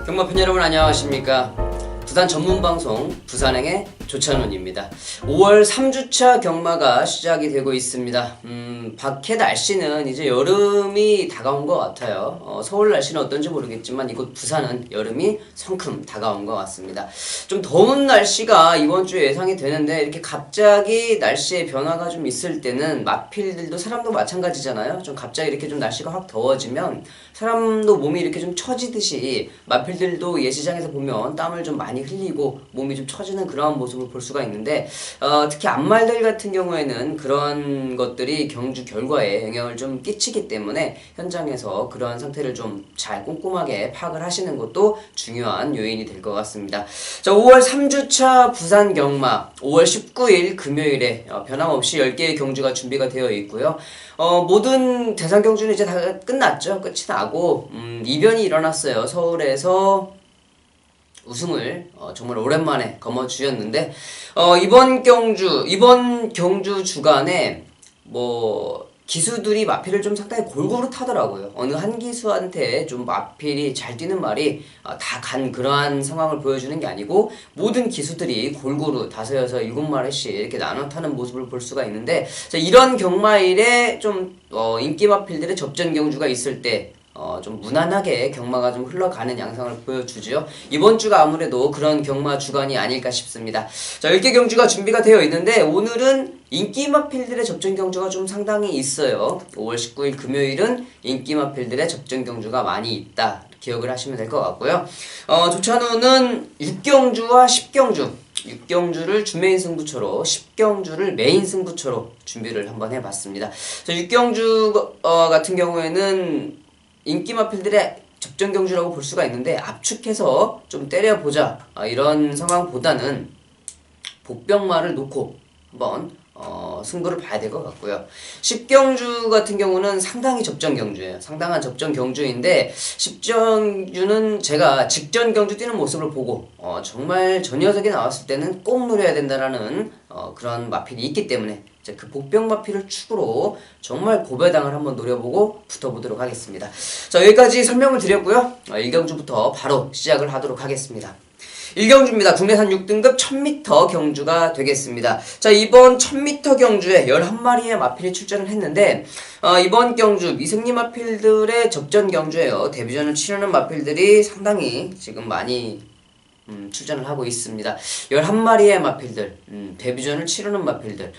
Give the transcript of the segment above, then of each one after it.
경마팬 여러분 안녕하십니까. 부산 전문방송 부산행의 조찬훈입니다. 5월 3주차 경마가 시작이 되고 있습니다. 밖에 날씨는 이제 여름이 다가온 것 같아요. 서울 날씨는 어떤지 모르겠지만 이곳 부산은 여름이 성큼 다가온 것 같습니다. 좀 더운 날씨가 이번 주에 예상이 되는데 이렇게 갑자기 날씨의 변화가 좀 있을 때는 마필들도 사람도 마찬가지잖아요. 좀 갑자기 이렇게 좀 날씨가 확 더워지면 사람도 몸이 이렇게 좀 처지듯이 마필들도 예시장에서 보면 땀을 좀 많이 흘리고 몸이 좀 처지는 그러한 모습을 볼 수가 있는데 특히 앞말들 같은 경우에는 그런 것들이 경주 결과에 영향을 좀 끼치기 때문에 현장에서 그러한 상태를 좀 잘 꼼꼼하게 파악을 하시는 것도 중요한 요인이 될 것 같습니다. 자, 5월 3주차 부산 경마 5월 19일 금요일에 변함없이 10개의 경주가 준비가 되어 있고요. 모든 대상 경주는 이제 다 끝났죠. 끝이 나고 이변이 일어났어요. 서울에서 우승을 정말 오랜만에 거머쥐었는데 이번 경주 주간에 기수들이 마필을 좀 상당히 골고루 타더라고요. 어느 한 기수한테 좀 마필이 잘 뛰는 말이 다 간 그러한 상황을 보여주는 게 아니고 모든 기수들이 골고루 5, 6, 7마리씩 이렇게 나눠 타는 모습을 볼 수가 있는데, 자, 이런 경마일에 좀 인기 마필들의 접전 경주가 있을 때 좀 무난하게 경마가 좀 흘러가는 양상을 보여주죠. 이번 주가 아무래도 그런 경마 주간이 아닐까 싶습니다. 자, 10개 경주가 준비가 되어 있는데 오늘은 인기 마필들의 접전 경주가 좀 상당히 있어요. 5월 19일 금요일은 인기 마필들의 접전 경주가 많이 있다. 기억을 하시면 될 것 같고요. 조찬우는 6경주와 10경주 6경주를 주메인 승부처로 10경주를 메인 승부처로 준비를 한번 해봤습니다. 자, 6경주 같은 경우에는 인기 마필들의 접전 경주라고 볼 수가 있는데 압축해서 좀 때려보자 이런 상황보다는 복병마를 놓고 한번 승부를 봐야 될 것 같고요. 10경주 같은 경우는 상당히 접전 경주예요. 상당한 접전 경주인데 10경주는 제가 직전 경주 뛰는 모습을 보고 정말 저 녀석이 나왔을 때는 꼭 노려야 된다라는 그런 마필이 있기 때문에 그 복병 마필을 축으로 정말 고배당을 한번 노려보고 붙어보도록 하겠습니다. 자, 여기까지 설명을 드렸고요. 1경주부터 바로 시작을 하도록 하겠습니다. 1경주입니다. 국내산 6등급 1000m 경주가 되겠습니다. 자, 이번 1000m 경주에 11마리의 마필이 출전을 했는데 이번 경주 미승리 마필들의 접전 경주예요. 데뷔전을 치르는 마필들이 상당히 지금 많이 출전을 하고 있습니다. 11마리의 마필들, 데뷔전을 치르는 마필들.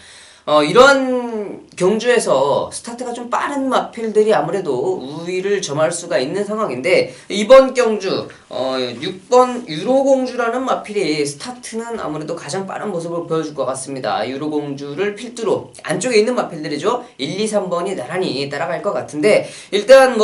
이런 경주에서 스타트가 좀 빠른 마필들이 아무래도 우위를 점할 수가 있는 상황인데, 이번 경주 6번 유로공주라는 마필이 스타트는 아무래도 가장 빠른 모습을 보여줄 것 같습니다. 유로공주를 필두로 안쪽에 있는 마필들이죠. 1, 2, 3번이 나란히 따라갈 것 같은데, 일단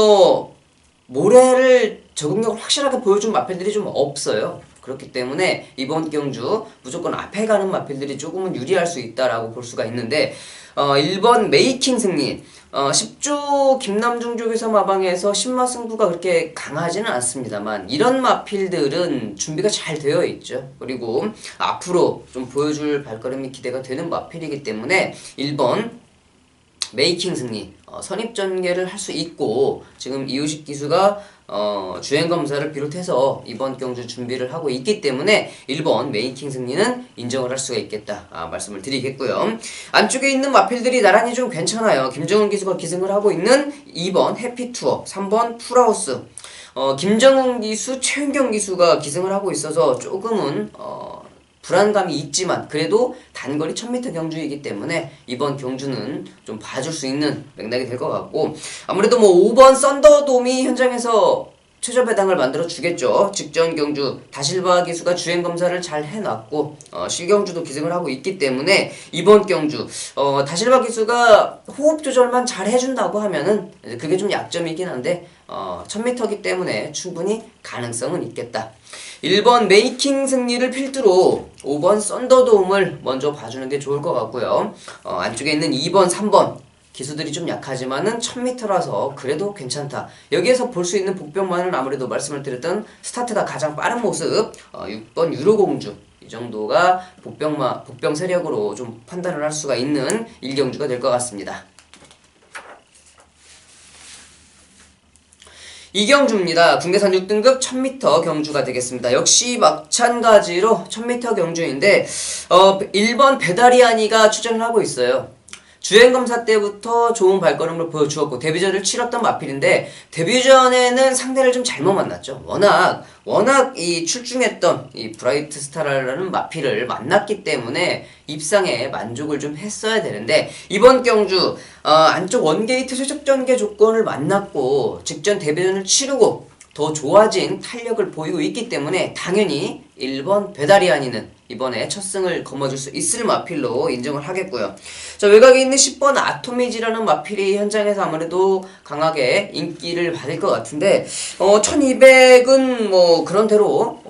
모래를 적응력을 확실하게 보여준 마필들이 좀 없어요. 그렇기 때문에 이번 경주 무조건 앞에 가는 마필들이 조금은 유리할 수 있다라고 볼 수가 있는데 1번 메이킹 승리 10조 김남중 쪽에서 마방에서 10마 승부가 그렇게 강하지는 않습니다만 이런 마필들은 준비가 잘 되어 있죠. 그리고 앞으로 좀 보여줄 발걸음이 기대가 되는 마필이기 때문에 1번 메이킹 승리 선입전개를 할 수 있고, 지금 이우식 기수가 주행검사를 비롯해서 이번 경주 준비를 하고 있기 때문에 1번 메이킹 승리는 인정을 할 수가 있겠다 말씀을 드리겠고요. 안쪽에 있는 마필들이 나란히 좀 괜찮아요. 김정은 기수가 기승을 하고 있는 2번 해피투어, 3번 풀하우스, 김정은 기수, 최은경 기수가 기승을 하고 있어서 조금은 불안감이 있지만 그래도 단거리 1000m 경주이기 때문에 이번 경주는 좀 봐줄 수 있는 맥락이 될 것 같고, 아무래도 5번 썬더돔이 현장에서 최저 배당을 만들어 주겠죠. 직전 경주 다실바 기수가 주행 검사를 잘 해놨고 실경주도 기승을 하고 있기 때문에 이번 경주 다실바 기수가 호흡 조절만 잘 해준다고 하면은 그게 좀 약점이긴 한데 1000m이기 때문에 충분히 가능성은 있겠다. 1번 메이킹 승리를 필두로 5번 썬더돔을 먼저 봐주는 게 좋을 것 같고요. 안쪽에 있는 2번, 3번 기수들이 좀 약하지만은 1000m라서 그래도 괜찮다. 여기에서 볼 수 있는 복병만은 아무래도 말씀을 드렸던 스타트가 가장 빠른 모습 6번 유로공주 이 정도가 복병 세력으로 좀 판단을 할 수가 있는 1경주가 될 것 같습니다. 이경주입니다. 국내산 6등급 1000m 경주가 되겠습니다. 역시 마찬가지로 1000m 경주인데 1번 배다리아니가 출전을 하고 있어요. 주행검사 때부터 좋은 발걸음을 보여주었고 데뷔전을 치렀던 마필인데 데뷔전에는 상대를 좀 잘못 만났죠. 워낙 이 출중했던 이 브라이트 스타라는 마필을 만났기 때문에 입상에 만족을 좀 했어야 되는데 이번 경주 안쪽 원게이트 최적 전개 조건을 만났고 직전 데뷔전을 치르고 더 좋아진 탄력을 보이고 있기 때문에 당연히 1번 배다리아니는 이번에 첫 승을 거머쥘 수 있을 마필로 인정을 하겠고요. 자, 외곽에 있는 10번 아토미지라는 마필이 현장에서 아무래도 강하게 인기를 받을 것 같은데 1200은 뭐 그런대로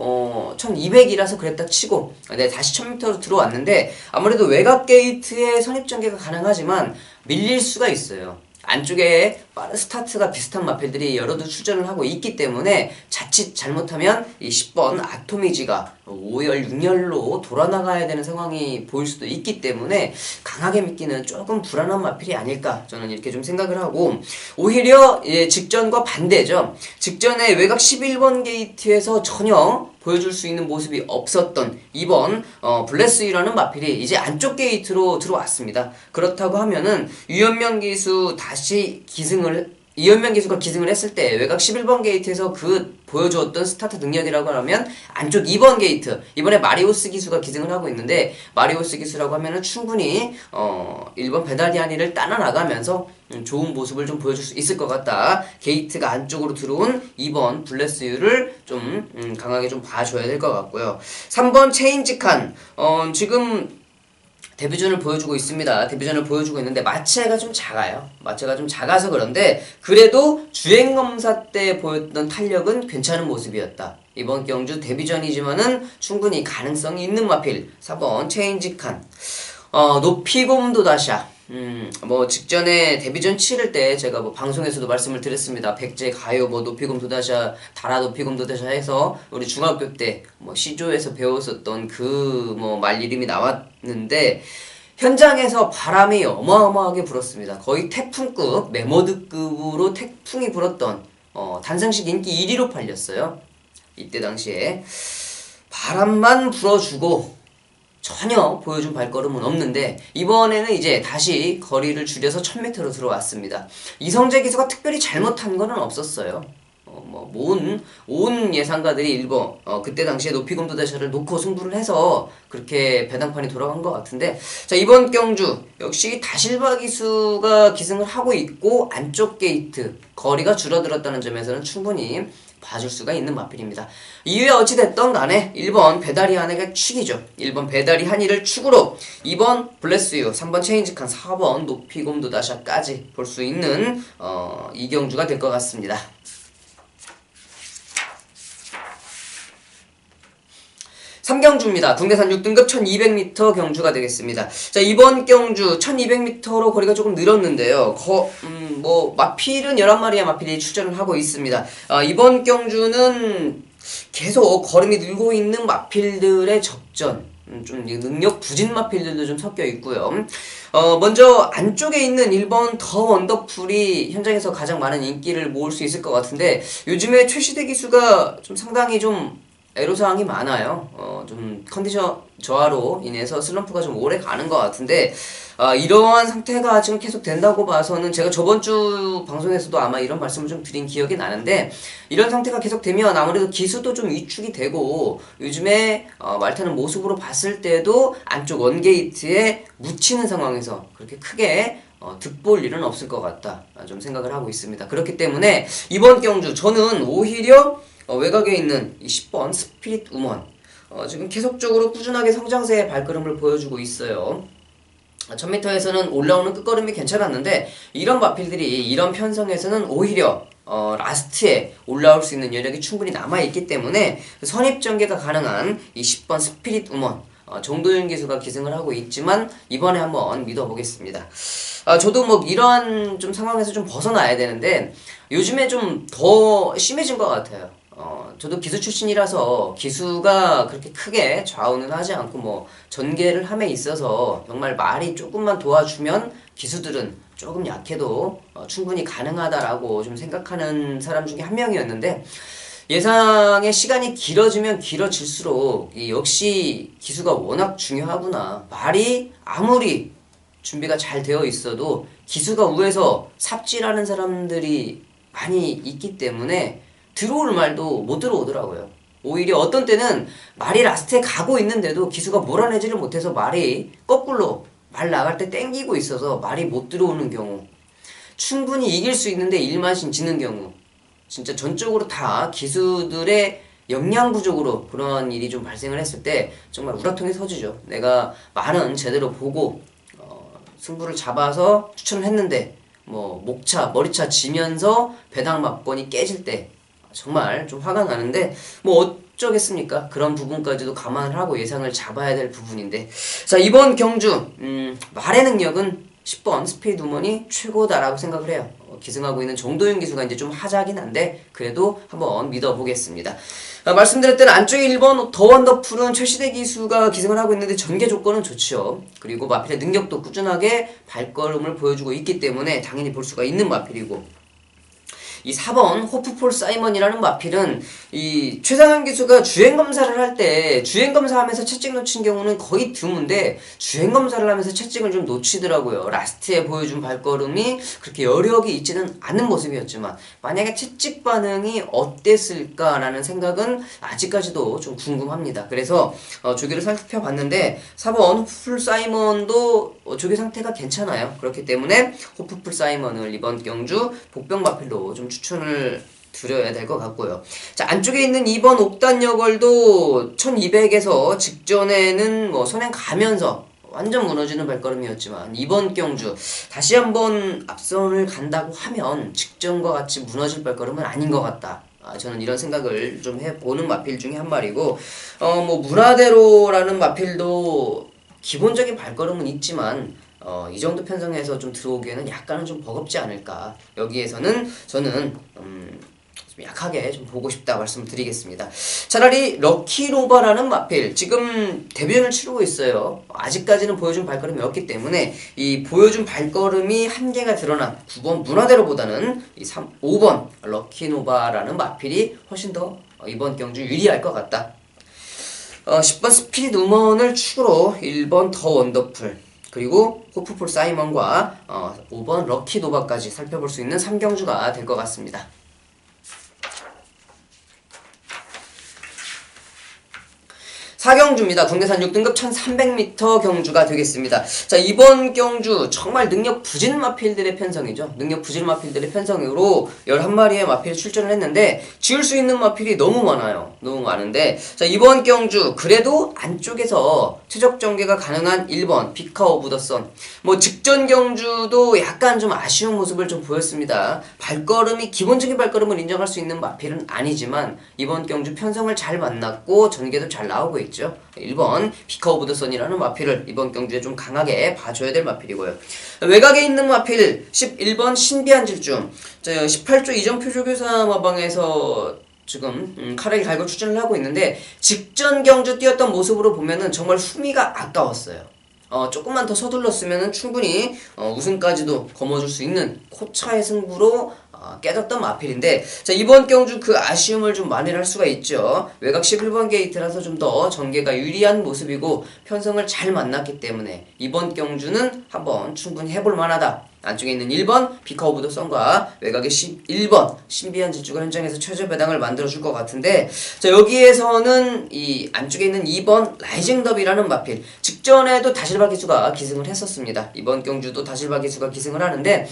1200이라서 그랬다 치고 다시 1000m로 들어왔는데 아무래도 외곽 게이트에 선입전개가 가능하지만 밀릴 수가 있어요. 안쪽에 빠른 스타트가 비슷한 마필들이 여러도 출전을 하고 있기 때문에 자칫 잘못하면 이 10번 아토미지가 5열, 6열로 돌아나가야 되는 상황이 보일 수도 있기 때문에 강하게 믿기는 조금 불안한 마필이 아닐까 저는 이렇게 좀 생각을 하고 오히려 직전과 반대죠. 직전에 외곽 11번 게이트에서 전혀 보여줄 수 있는 모습이 없었던 2번 블레스유라는 마필이 이제 안쪽 게이트로 들어왔습니다. 그렇다고 하면은 이현명 기수가 기승을 했을 때 외곽 11번 게이트에서 보여주었던 스타트 능력이라고 하면 안쪽 2번 게이트 이번에 마리오스 기수가 기승을 하고 있는데 마리오스 기수라고 하면은 충분히 1번 배다리아니를 따라 나가면서 좋은 모습을 좀 보여줄 수 있을 것 같다. 게이트가 안쪽으로 들어온 2번 블레스유를 좀 강하게 좀 봐줘야 될 것 같고요. 3번 체인지칸 지금 데뷔전을 보여주고 있습니다. 데뷔전을 보여주고 있는데 마체가 좀 작아요. 마체가 좀 작아서 그런데 그래도 주행검사 때 보였던 탄력은 괜찮은 모습이었다. 이번 경주 데뷔전이지만은 충분히 가능성이 있는 마필 4번 체인지칸 높이곰도다샤 뭐 직전에 데뷔전 치를 때 제가 뭐 방송에서도 말씀을 드렸습니다. 백제 가요 뭐 높이곰 도다샤 다라 높이곰 도다샤 해서 우리 중학교 때 뭐 시조에서 배웠었던 그 뭐 말 이름이 나왔는데 현장에서 바람이 어마어마하게 불었습니다. 거의 태풍급 메모드급으로 태풍이 불었던 단상식 인기 1위로 팔렸어요. 이때 당시에 바람만 불어주고 전혀 보여준 발걸음은 없는데 이번에는 이제 다시 거리를 줄여서 1000m로 들어왔습니다. 이성재 기수가 특별히 잘못한 거는 없었어요. 온 예상가들이 그때 당시에 높이곰 도다샤를 놓고 승부를 해서 그렇게 배당판이 돌아간 것 같은데 자 이번 경주 역시 다실바 기수가 기승을 하고 있고 안쪽 게이트 거리가 줄어들었다는 점에서는 충분히 봐줄 수가 있는 마필입니다. 이후에 어찌됐던 간에 1번 배다리아니가 축이죠. 1번 배다리아니를 축으로 2번 블레스유, 3번 체인지칸, 4번 높이곰 도다샤까지 볼 수 있는 이경주가 될 것 같습니다. 삼경주입니다. 국내산 6등급 1200m 경주가 되겠습니다. 자, 이번 경주 1200m로 거리가 조금 늘었는데요. 마필은 11마리의 마필이 출전을 하고 있습니다. 이번 경주는 계속 걸음이 늘고 있는 마필들의 접전, 좀 능력 부진 마필들도 좀 섞여 있고요. 먼저 안쪽에 있는 1번 더 원더풀이 현장에서 가장 많은 인기를 모을 수 있을 것 같은데 요즘에 최시대 기수가 좀 상당히 좀 애로사항이 많아요. 좀 컨디션 저하로 인해서 슬럼프가 좀 오래 가는 것 같은데 이러한 상태가 지금 계속 된다고 봐서는 제가 저번주 방송에서도 아마 이런 말씀을 좀 드린 기억이 나는데 이런 상태가 계속 되면 아무래도 기수도 좀 위축이 되고 요즘에 말 타는 모습으로 봤을 때도 안쪽 원게이트에 묻히는 상황에서 그렇게 크게 득볼 일은 없을 것 같다 좀 생각을 하고 있습니다. 그렇기 때문에 이번 경주 저는 오히려 외곽에 있는 이 10번 스피릿 우먼 지금 계속적으로 꾸준하게 성장세의 발걸음을 보여주고 있어요. 1000m에서는 올라오는 끝걸음이 괜찮았는데 이런 마필들이 이런 편성에서는 오히려 라스트에 올라올 수 있는 여력이 충분히 남아있기 때문에 선입전개가 가능한 이 10번 스피릿 우먼 정도윤 기수가 기승을 하고 있지만 이번에 한번 믿어보겠습니다. 저도 뭐 이러한 좀 상황에서 좀 벗어나야 되는데 요즘에 좀 더 심해진 것 같아요. 저도 기수 출신이라서 기수가 그렇게 크게 좌우는 하지 않고 뭐 전개를 함에 있어서 정말 말이 조금만 도와주면 기수들은 조금 약해도 충분히 가능하다라고 좀 생각하는 사람 중에 한 명이었는데, 예상의 시간이 길어지면 길어질수록 역시 기수가 워낙 중요하구나. 말이 아무리 준비가 잘 되어 있어도 기수가 우에서 삽질하는 사람들이 많이 있기 때문에 들어올 말도 못 들어오더라고요. 오히려 어떤 때는 말이 라스트에 가고 있는데도 기수가 몰아내지를 못해서 말이 거꾸로 말 나갈 때 땡기고 있어서 말이 못 들어오는 경우, 충분히 이길 수 있는데 일만심 지는 경우, 진짜 전적으로 다 기수들의 역량 부족으로 그런 일이 좀 발생을 했을 때 정말 우라통이 터지죠. 내가 말은 제대로 보고 승부를 잡아서 추천을 했는데 목차, 머리차 지면서 배당 막권이 깨질 때 정말 좀 화가 나는데 어쩌겠습니까? 그런 부분까지도 감안을 하고 예상을 잡아야 될 부분인데, 자, 이번 경주 말의 능력은 10번 스피드 우먼이 최고다라고 생각을 해요. 기승하고 있는 정도윤 기수가 이제 좀 하자긴 한데 그래도 한번 믿어보겠습니다. 말씀드렸던 대로 안쪽에 1번 더 원더풀은 최시대 기수가 기승을 하고 있는데 전개 조건은 좋죠. 그리고 마필의 능력도 꾸준하게 발걸음을 보여주고 있기 때문에 당연히 볼 수가 있는 마필이고, 이 4번 호프폴 사이먼이라는 마필은 이 최상현 기수가 주행검사를 할 때 주행검사하면서 채찍 놓친 경우는 거의 드문데 주행검사를 하면서 채찍을 좀 놓치더라고요. 라스트에 보여준 발걸음이 그렇게 여력이 있지는 않은 모습이었지만 만약에 채찍 반응이 어땠을까라는 생각은 아직까지도 좀 궁금합니다. 그래서 조기를 살펴봤는데 4번 호프폴 사이먼도 조기 상태가 괜찮아요. 그렇기 때문에 호프폴 사이먼을 이번 경주 복병 마필로 좀 추천을 드려야 될 것 같고요. 자, 안쪽에 있는 2번 옥단 여걸도 1200에서 직전에는 선행 가면서 완전 무너지는 발걸음이었지만 이번 경주 다시 한번 앞선을 간다고 하면 직전과 같이 무너질 발걸음은 아닌 것 같다. 저는 이런 생각을 좀 해보는 마필 중에 한 마리고, 문화대로라는 마필도 기본적인 발걸음은 있지만 이 정도 편성에서 좀 들어오기에는 약간은 좀 버겁지 않을까. 여기에서는 저는 좀 약하게 좀 보고 싶다 말씀드리겠습니다. 차라리 럭키로바라는 마필, 지금 데뷔전을 치르고 있어요. 아직까지는 보여준 발걸음이 없기 때문에 이 보여준 발걸음이 한계가 드러난 9번 문화대로보다는 이 5번 럭키노바라는 마필이 훨씬 더 이번 경주 유리할 것 같다. 10번 스피드 우먼을 축으로 1번 더 원더풀, 그리고 호프폴 사이먼과 5번 럭키 노바까지 살펴볼 수 있는 3경주가 될 것 같습니다. 4경주입니다. 국내산 6등급 1300m 경주가 되겠습니다. 자, 이번 경주 정말 능력 부진 마필들의 편성이죠. 능력 부진 마필들의 편성으로 11마리의 마필이 출전을 했는데 지을 수 있는 마필이 너무 많아요. 너무 많은데, 자, 이번 경주 그래도 안쪽에서 최적 전개가 가능한 1번 피카 오브 더 선, 직전 경주도 약간 좀 아쉬운 모습을 좀 보였습니다. 발걸음이 기본적인 발걸음을 인정할 수 있는 마필은 아니지만 이번 경주 편성을 잘 만났고 전개도 잘 나오고 있죠. 1번 피카 오브 더 선이라는 마필을 이번 경주에 좀 강하게 봐줘야 될 마필이고요. 외곽에 있는 마필 11번 신비한 질주, 18조 이전 표조교사 마방에서 지금 카레를 갈고 출전을 하고 있는데 직전 경주 뛰었던 모습으로 보면은 정말 후미가 아까웠어요. 조금만 더 서둘렀으면 충분히 우승까지도 거머쥘 수 있는 코차의 승부로 깨졌던 마필인데, 자, 이번 경주 그 아쉬움을 좀 만회를 할 수가 있죠. 외곽 11번 게이트라서 좀 더 전개가 유리한 모습이고 편성을 잘 만났기 때문에 이번 경주는 한번 충분히 해볼 만하다. 안쪽에 있는 1번 피카 오브 더 선과 외곽의 11번 신비한 질주가 현장에서 최저 배당을 만들어줄 것 같은데, 자, 여기에서는 이 안쪽에 있는 2번 라이징 더비라는 마필, 직전에도 다실바 기수가 기승을 했었습니다. 이번 경주도 다실바 기수가 기승을 하는데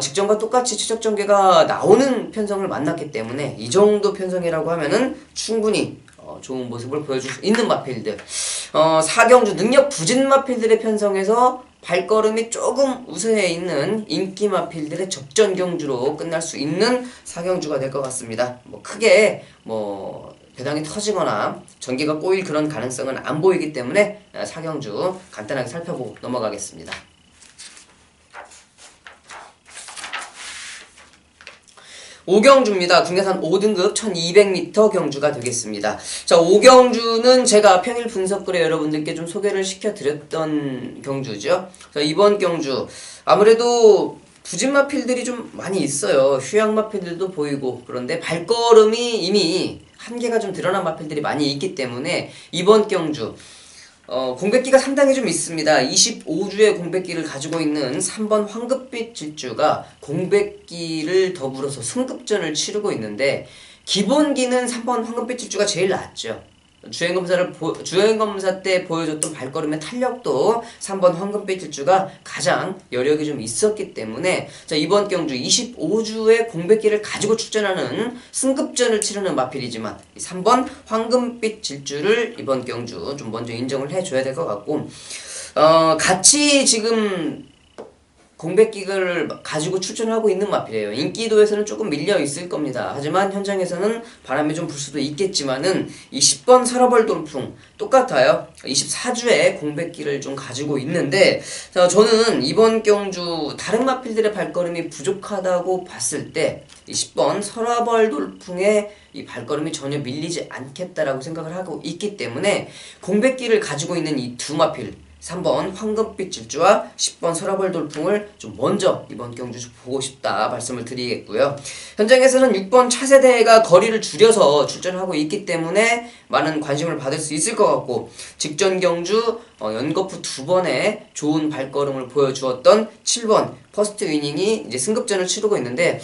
직전과 똑같이 최적 전개가 나오는 편성을 만났기 때문에 이 정도 편성이라고 하면은 충분히 좋은 모습을 보여줄 수 있는 마필들. 4경주 능력 부진 마필들의 편성에서 발걸음이 조금 우세해 있는 인기 마필들의 접전 경주로 끝날 수 있는 4경주가 될 것 같습니다. 크게 배당이 터지거나 전개가 꼬일 그런 가능성은 안 보이기 때문에 4경주 간단하게 살펴보고 넘어가겠습니다. 5경주입니다. 국내산 5등급 1200m 경주가 되겠습니다. 자, 5경주는 제가 평일 분석글에 여러분들께 좀 소개를 시켜드렸던 경주죠. 자, 이번 경주 아무래도 부진 마필들이 좀 많이 있어요. 휴양 마필들도 보이고. 그런데 발걸음이 이미 한계가 좀 드러난 마필들이 많이 있기 때문에 이번 경주 공백기가 상당히 좀 있습니다. 25주의 공백기를 가지고 있는 3번 황급빛 질주가 공백기를 더불어서 승급전을 치르고 있는데 기본기는 3번 황급빛 질주가 제일 낫죠. 주행검사 때 보여줬던 발걸음의 탄력도 3번 황금빛 질주가 가장 여력이 좀 있었기 때문에 자, 이번 경주 25주의 공백기를 가지고 출전하는 승급전을 치르는 마필이지만 3번 황금빛 질주를 이번 경주 좀 먼저 인정을 해줘야 될 것 같고 같이 지금 공백기를 가지고 출전하고 있는 마필이에요. 인기도에서는 조금 밀려 있을 겁니다. 하지만 현장에서는 바람이 좀 불 수도 있겠지만은 이 10번 서러벌 돌풍 똑같아요. 24주에 공백기를 좀 가지고 있는데 저는 이번 경주 다른 마필들의 발걸음이 부족하다고 봤을 때 이 10번 서러벌 돌풍에 이 발걸음이 전혀 밀리지 않겠다라고 생각을 하고 있기 때문에 공백기를 가지고 있는 이 두 마필 3번 황금빛 질주와 10번 서러벌 돌풍을 좀 먼저 이번 경주 보고 싶다 말씀을 드리겠고요. 현장에서는 6번 차세대가 거리를 줄여서 출전하고 있기 때문에 많은 관심을 받을 수 있을 것 같고 직전 경주 연거푸 2번에 좋은 발걸음을 보여주었던 7번 퍼스트 위닝이 이제 승급전을 치르고 있는데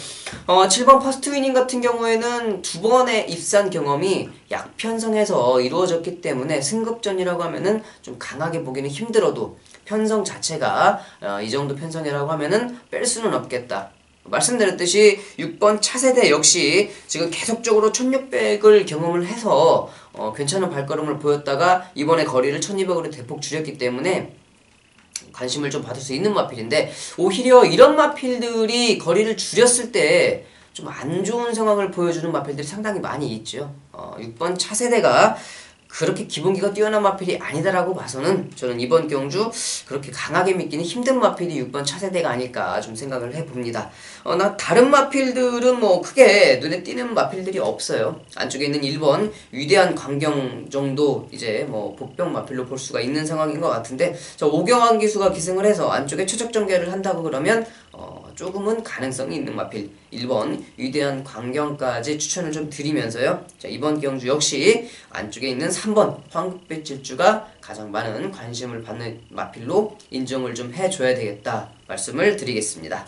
7번 퍼스트 위닝 같은 경우에는 2번의 입산 경험이 약편성에서 이루어졌기 때문에 승급전이라고 하면은 좀 강하게 보기는 힘들어도 편성 자체가 이 정도 편성이라고 하면은 뺄 수는 없겠다. 말씀드렸듯이 6번 차세대 역시 지금 계속적으로 1600을 경험을 해서 괜찮은 발걸음을 보였다가 이번에 거리를 1200으로 대폭 줄였기 때문에 관심을 좀 받을 수 있는 마필인데 오히려 이런 마필들이 거리를 줄였을 때 좀 안 좋은 상황을 보여주는 마필들이 상당히 많이 있죠. 6번 차세대가 그렇게 기본기가 뛰어난 마필이 아니다라고 봐서는 저는 이번 경주 그렇게 강하게 믿기는 힘든 마필이 6번 차세대가 아닐까 좀 생각을 해봅니다. 나 다른 마필들은 뭐 크게 눈에 띄는 마필들이 없어요. 안쪽에 있는 1번 위대한 광경 정도 이제 뭐 복병 마필로 볼 수가 있는 상황인 것 같은데 저 오경환 기수가 기승을 해서 안쪽에 최적 전개를 한다고 그러면 조금은 가능성이 있는 마필 1번 위대한 광경까지 추천을 좀 드리면서요. 자, 이번 경주 역시 안쪽에 있는 3번 황급빛 질주가 가장 많은 관심을 받는 마필로 인정을 좀 해줘야 되겠다 말씀을 드리겠습니다.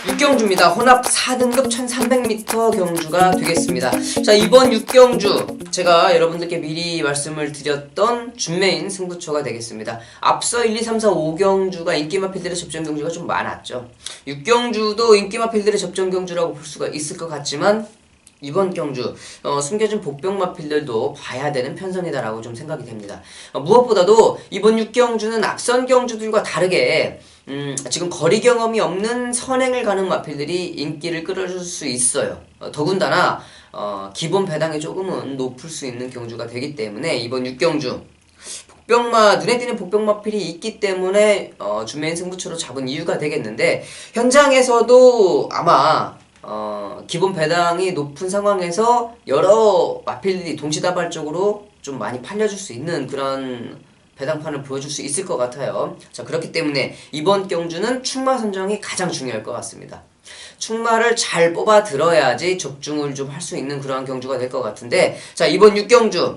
6경주입니다. 혼합 4등급 1300m 경주가 되겠습니다. 자, 이번 6경주 제가 여러분들께 미리 말씀을 드렸던 준메인 승부처가 되겠습니다. 앞서 1, 2, 3, 4, 5경주가 인기마필들의 접전 경주가 좀 많았죠. 6경주도 인기마필들의 접전 경주라고 볼 수가 있을 것 같지만 이번 경주 숨겨진 복병 마필들도 봐야 되는 편성이다라고 좀 생각이 됩니다. 무엇보다도 이번 6경주는 앞선 경주들과 다르게 지금 거리 경험이 없는 선행을 가는 마필들이 인기를 끌어줄 수 있어요. 더군다나 기본 배당이 조금은 높을 수 있는 경주가 되기 때문에 이번 6경주 눈에 띄는 복병 마필이 있기 때문에 준메인 승부처로 잡은 이유가 되겠는데 현장에서도 아마 기본 배당이 높은 상황에서 여러 마필들이 동시다발적으로 좀 많이 팔려줄 수 있는 그런 배당판을 보여줄 수 있을 것 같아요. 자, 그렇기 때문에 이번 경주는 충마 선정이 가장 중요할 것 같습니다. 충마를 잘 뽑아 들어야지 적중을 좀 할 수 있는 그러한 경주가 될 것 같은데 자, 이번 6경주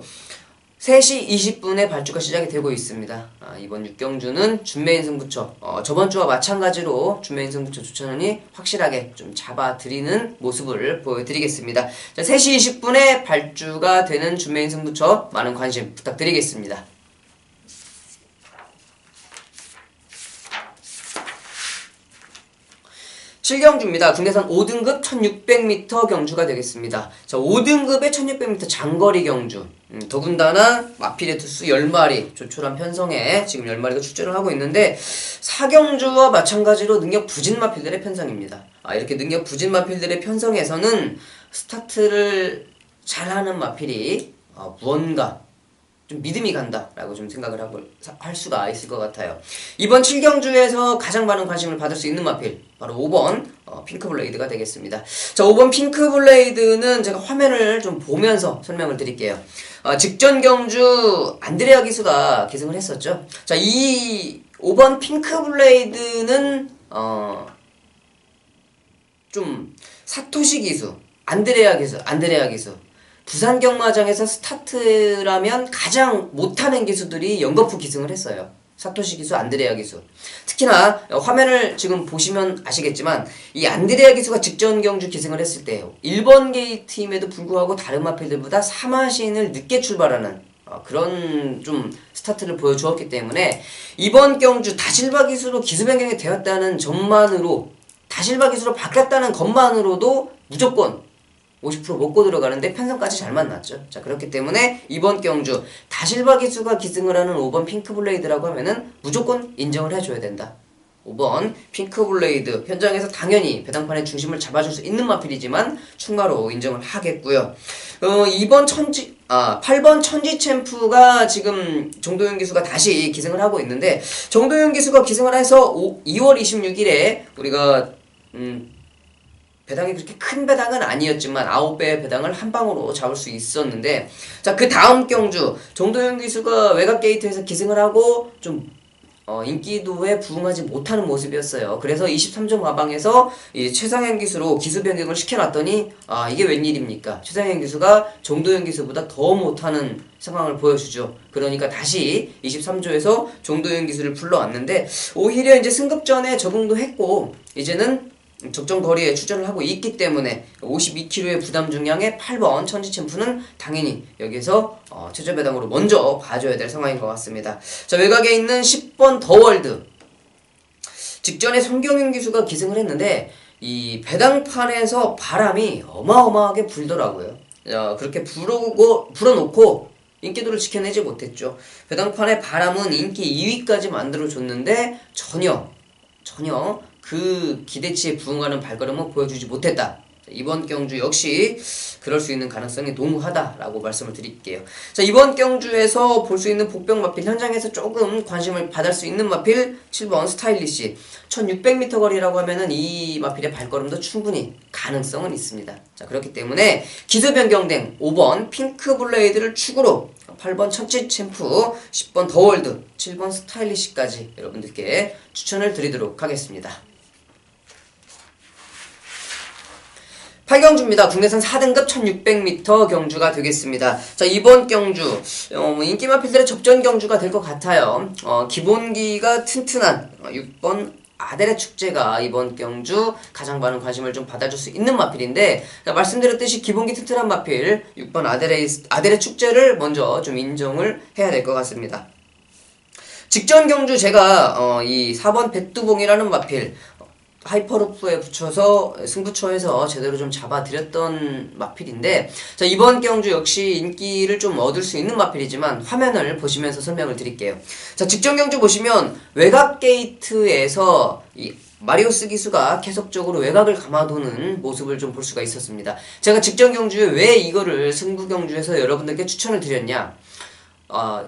3시 20분에 발주가 시작이 되고 있습니다. 이번 6경주는 준메인 승부처 저번주와 마찬가지로 준메인 승부처 조찬원이 확실하게 좀 잡아드리는 모습을 보여드리겠습니다. 자, 3시 20분에 발주가 되는 준메인 승부처 많은 관심 부탁드리겠습니다. 7경주입니다. 국내선 5등급 1600m 경주가 되겠습니다. 자, 5등급의 1600m 장거리 경주. 더군다나 마필의 투수 10마리, 조촐한 편성에 지금 10마리가 출전을 하고 있는데 4경주와 마찬가지로 능력 부진 마필들의 편성입니다. 이렇게 능력 부진 마필들의 편성에서는 스타트를 잘하는 마필이 무언가 좀 믿음이 간다라고 좀 생각을 할 수가 있을 것 같아요. 이번 7경주에서 가장 많은 관심을 받을 수 있는 마필 바로 5번 핑크블레이드가 되겠습니다. 자, 5번 핑크블레이드는 제가 화면을 좀 보면서 설명을 드릴게요. 직전 경주 안드레아 기수가 기승을 했었죠. 자, 이 5번 핑크블레이드는 좀 사토시 기수, 안드레아 기수 부산 경마장에서 스타트라면 가장 못하는 기수들이 연거푸 기승을 했어요. 사토시 기수, 안드레아 기수. 특히나 화면을 지금 보시면 아시겠지만 이 안드레아 기수가 직전 경주 기승을 했을 때 1번 게이트임에도 불구하고 다른 마필들보다 3마신을 늦게 출발하는 그런 좀 스타트를 보여주었기 때문에 이번 경주 다실바 기수로 기수 변경이 되었다는 점만으로 다실바 기수로 바뀌었다는 것만으로도 무조건 50% 먹고 들어가는데 편성까지 잘 만났죠. 자, 그렇기 때문에 이번 경주 다실바 기수가 기승을 하는 5번 핑크블레이드라고 하면은 무조건 인정을 해줘야 된다. 5번 핑크블레이드 현장에서 당연히 배당판의 중심을 잡아줄 수 있는 마필이지만 추가로 인정을 하겠고요. 8번 천지챔프가 지금 정도윤 기수가 다시 기승을 하고 있는데 정도윤 기수가 기승을 해서 2월 26일에 우리가 배당이 그렇게 큰 배당은 아니었지만 9배의 배당을 한 방으로 잡을 수 있었는데 자, 그 다음 경주 정도윤 기수가 외곽 게이트에서 기승을 하고 좀 인기도에 부응하지 못하는 모습이었어요. 그래서 23점 마방에서 이 최상현 기수로 기수 변경을 시켜놨더니 이게 웬일입니까? 최상현 기수가 정도윤 기수보다 더 못하는 상황을 보여주죠. 그러니까 다시 23조에서 정도윤 기수를 불러왔는데 오히려 이제 승급전에 적응도 했고 이제는 적정 거리에 출전을 하고 있기 때문에 52kg의 부담 중량의 8번 천지챔프는 당연히 여기에서 최저 배당으로 먼저 봐줘야 될 상황인 것 같습니다. 자, 외곽에 있는 10번 더월드 직전에 손경윤 기수가 기승을 했는데 이 배당판에서 바람이 어마어마하게 불더라고요. 그렇게 불어놓고 인기도를 지켜내지 못했죠. 배당판의 바람은 인기 2위까지 만들어줬는데 전혀 그 기대치에 부응하는 발걸음을 보여주지 못했다. 이번 경주 역시 그럴 수 있는 가능성이 농후하다라고 말씀을 드릴게요. 자, 이번 경주에서 볼 수 있는 복병 마필 현장에서 조금 관심을 받을 수 있는 마필 7번 스타일리시 1600m 거리라고 하면은 이 마필의 발걸음도 충분히 가능성은 있습니다. 자, 그렇기 때문에 기수 변경된 5번 핑크블레이드를 축으로 8번 천지챔프, 10번 더월드, 7번 스타일리시까지 여러분들께 추천을 드리도록 하겠습니다. 8경주입니다. 국내선 4등급 1600m 경주가 되겠습니다. 자, 이번 경주 인기 마필들의 접전 경주가 될 것 같아요. 기본기가 튼튼한 6번 아데레 축제가 이번 경주 가장 많은 관심을 좀 받아줄 수 있는 마필인데 자, 말씀드렸듯이 기본기 튼튼한 마필 6번 아데레 축제를 먼저 좀 인정을 해야 될 것 같습니다. 직전 경주 제가 이 4번 백두봉이라는 마필 하이퍼루프에 붙여서 승부처에서 제대로 좀 잡아드렸던 마필인데 자, 이번 경주 역시 인기를 좀 얻을 수 있는 마필이지만 화면을 보시면서 설명을 드릴게요. 자, 직전 경주 보시면 외곽 게이트에서 이 마리오스 기수가 계속적으로 외곽을 감아도는 모습을 좀 볼 수가 있었습니다. 제가 직전 경주에 왜 이거를 승부 경주에서 여러분들께 추천을 드렸냐,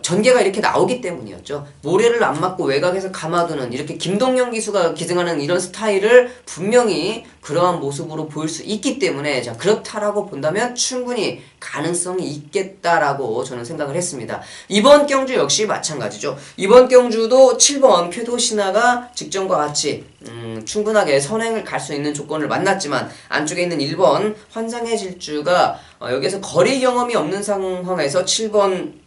전개가 이렇게 나오기 때문이었죠. 모래를 안 맞고 외곽에서 감아두는 이렇게 김동영 기수가 기승하는 이런 스타일을 분명히 그러한 모습으로 보일 수 있기 때문에 자, 그렇다라고 본다면 충분히 가능성이 있겠다라고 저는 생각을 했습니다. 이번 경주 역시 마찬가지죠. 이번 경주도 7번 쾌도시나가 직전과 같이 충분하게 선행을 갈 수 있는 조건을 만났지만 안쪽에 있는 1번 환상의 질주가 여기에서 거리 경험이 없는 상황에서 7번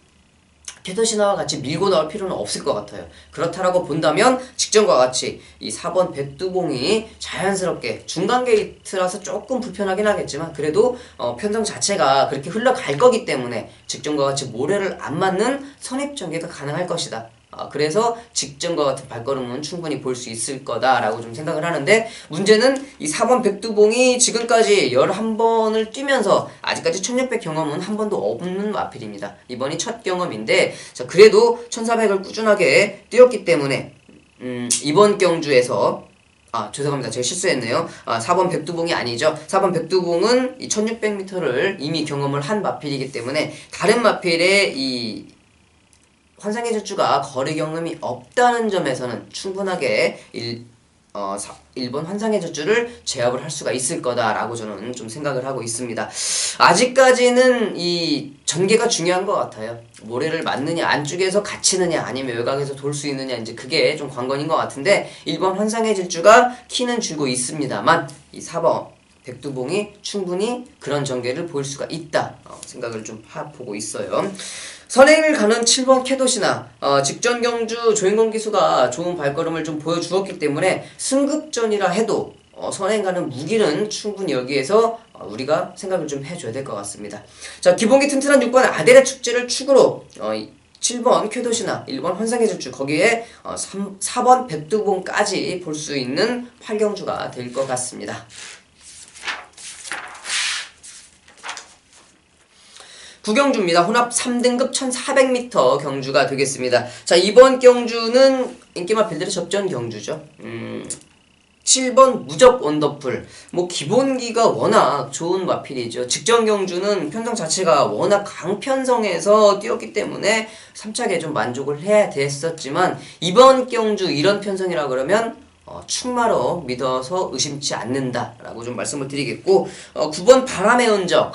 캐더시나와 같이 밀고 나올 필요는 없을 것 같아요. 그렇다라고 본다면 직전과 같이 이 4번 백두봉이 자연스럽게 중간 게이트라서 조금 불편하긴 하겠지만 그래도 편성 자체가 그렇게 흘러갈 거기 때문에 직전과 같이 모래를 안 맞는 선입 전개가 가능할 것이다. 그래서 직전과 같은 발걸음은 충분히 볼 수 있을 거다라고 좀 생각을 하는데 문제는 이 4번 백두봉이 지금까지 11번을 뛰면서 아직까지 1600 경험은 한 번도 없는 마필입니다. 이번이 첫 경험인데 자, 그래도 1400을 꾸준하게 뛰었기 때문에 이번 경주에서 죄송합니다. 제가 실수했네요. 4번 백두봉이 아니죠. 4번 백두봉은 이 1600m를 이미 경험을 한 마필이기 때문에 다른 마필의 이 환상의 질주가 거리 경험이 없다는 점에서는 충분하게 1번 환상의 질주를 제압을 할 수가 있을 거다라고 저는 좀 생각을 하고 있습니다. 아직까지는 이 전개가 중요한 것 같아요. 모래를 맞느냐, 안쪽에서 갇히느냐, 아니면 외곽에서 돌 수 있느냐, 이제 그게 좀 관건인 것 같은데 1번 환상의 질주가 키는 줄고 있습니다만 이 4번 백두봉이 충분히 그런 전개를 보일 수가 있다 생각을 좀 보고 있어요. 선행을 가는 7번 캐도시나 직전 경주 조인권 기수가 좋은 발걸음을 좀 보여주었기 때문에 승급전이라 해도 선행 가는 무기는 충분히 여기에서 우리가 생각을 좀 해줘야 될 것 같습니다. 자, 기본기 튼튼한 6번 아데레 축제를 축으로 7번 쾌도시나 1번 환상의 질주 거기에 4번 백두봉까지 볼 수 있는 8경주가 될 것 같습니다. 9경주입니다. 혼합 3등급 1400m 경주가 되겠습니다. 자, 이번 경주는 인기마필들의 접전 경주죠. 7번 무적 원더풀. 뭐 기본기가 워낙 좋은 마필이죠. 직전 경주는 편성 자체가 워낙 강편성에서 뛰었기 때문에 3차게 좀 만족을 해야 됐었지만 이번 경주 이런 편성이라 그러면 충마로 믿어서 의심치 않는다라고 좀 말씀을 드리겠고 9번 바람의 흔적.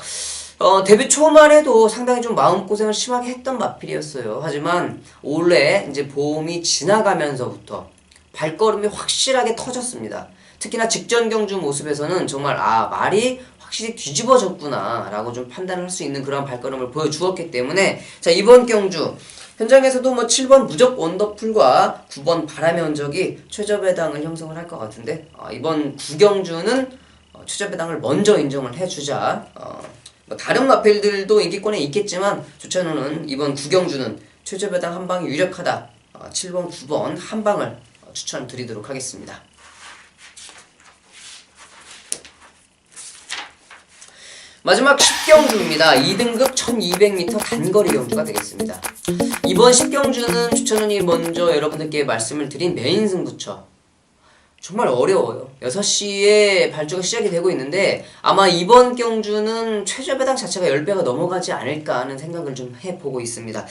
데뷔 초만 해도 상당히 좀 마음고생을 심하게 했던 마필이었어요. 하지만 올해 이제 봄이 지나가면서부터 발걸음이 확실하게 터졌습니다. 특히나 직전 경주 모습에서는 정말 말이 확실히 뒤집어졌구나 라고 좀 판단을 할 수 있는 그런 발걸음을 보여주었기 때문에 자, 이번 경주 현장에서도 뭐 7번 무적 원더풀과 9번 바람의 흔적이 최저배당을 형성을 할 것 같은데 이번 9경주는 최저배당을 먼저 인정을 해주자. 다른 마필들도 인기권에 있겠지만 조찬호는 이번 9경주는 최저배당 한방이 유력하다. 7번, 9번 한방을 추천드리도록 하겠습니다. 마지막 10경주입니다. 2등급 1200m 단거리 경주가 되겠습니다. 이번 10경주는 추천훈이 먼저 여러분들께 말씀을 드린 메인 승부처. 정말 어려워요. 6시에 발주가 시작이 되고 있는데 아마 이번 경주는 최저배당 자체가 10배가 넘어가지 않을까 하는 생각을 좀 해보고 있습니다.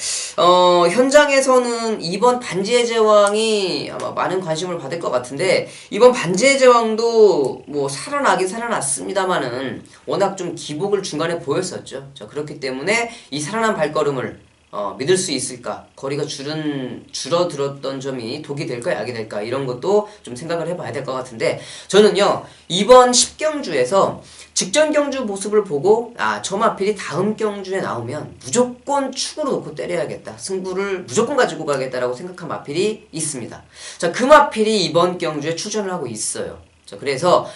현장에서는 이번 반지의 제왕이 아마 많은 관심을 받을 것 같은데 이번 반지의 제왕도 뭐 살아나긴 살아났습니다만은 워낙 좀 기복을 중간에 보였었죠. 자, 그렇기 때문에 이 살아난 발걸음을 믿을 수 있을까? 거리가 줄어들었던 점이 독이 될까 약이 될까? 이런 것도 좀 생각을 해봐야 될 것 같은데 저는요 이번 10경주에서 직전 경주 모습을 보고 저 마필이 다음 경주에 나오면 무조건 축으로 놓고 때려야겠다. 승부를 무조건 가지고 가겠다라고 생각한 마필이 있습니다. 자, 그 마필이 이번 경주에 출전을 하고 있어요. 그래서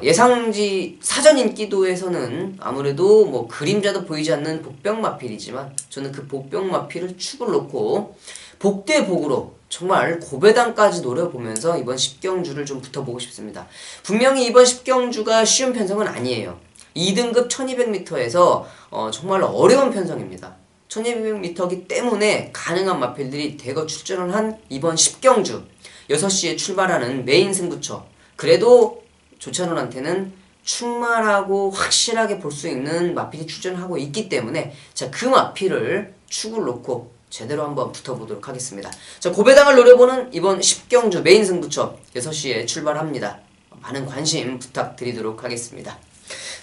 예상지 사전 인기도에서는 아무래도 뭐 그림자도 보이지 않는 복병 마필이지만 저는 그 복병 마필을 축을 놓고 복대복으로 정말 고배당까지 노려보면서 이번 10경주를 좀 붙어보고 싶습니다. 분명히 이번 10경주가 쉬운 편성은 아니에요. 2등급 1200m에서 정말 어려운 편성입니다. 1200m이기 때문에 가능한 마필들이 대거 출전을 한 이번 10경주 6시에 출발하는 메인 승부처 그래도 조찬훈한테는 충만하고 확실하게 볼 수 있는 마필이 출전하고 있기 때문에 자, 그 마필을 축을 놓고 제대로 한번 붙어보도록 하겠습니다. 자, 고배당을 노려보는 이번 10경주 메인 승부처 6시에 출발합니다. 많은 관심 부탁드리도록 하겠습니다.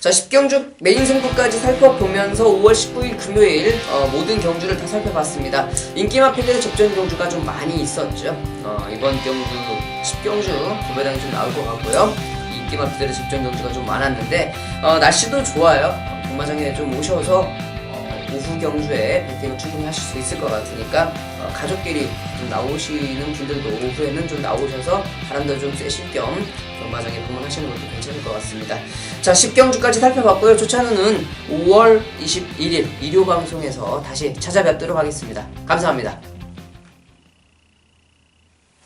자, 10경주 메인 승부까지 살펴보면서 5월 19일 금요일 모든 경주를 다 살펴봤습니다. 인기 마필들의 접전 경주가 좀 많이 있었죠. 이번 경주 10경주 고배당이 좀 나올 것 같고요. 인기 마필들의 접전 경주가 좀 많았는데 날씨도 좋아요. 경마장에 좀 오셔서 오후 경주에 배팅을 충분히 하실 수 있을 것 같으니까 가족끼리 좀 나오시는 분들도 오후에는 좀 나오셔서 바람도 좀 쐬실 겸 경마장에 방문하시는 것도 괜찮을 것 같습니다. 자, 10경주까지 살펴봤고요. 조찬우는 5월 21일 일요방송에서 다시 찾아뵙도록 하겠습니다. 감사합니다.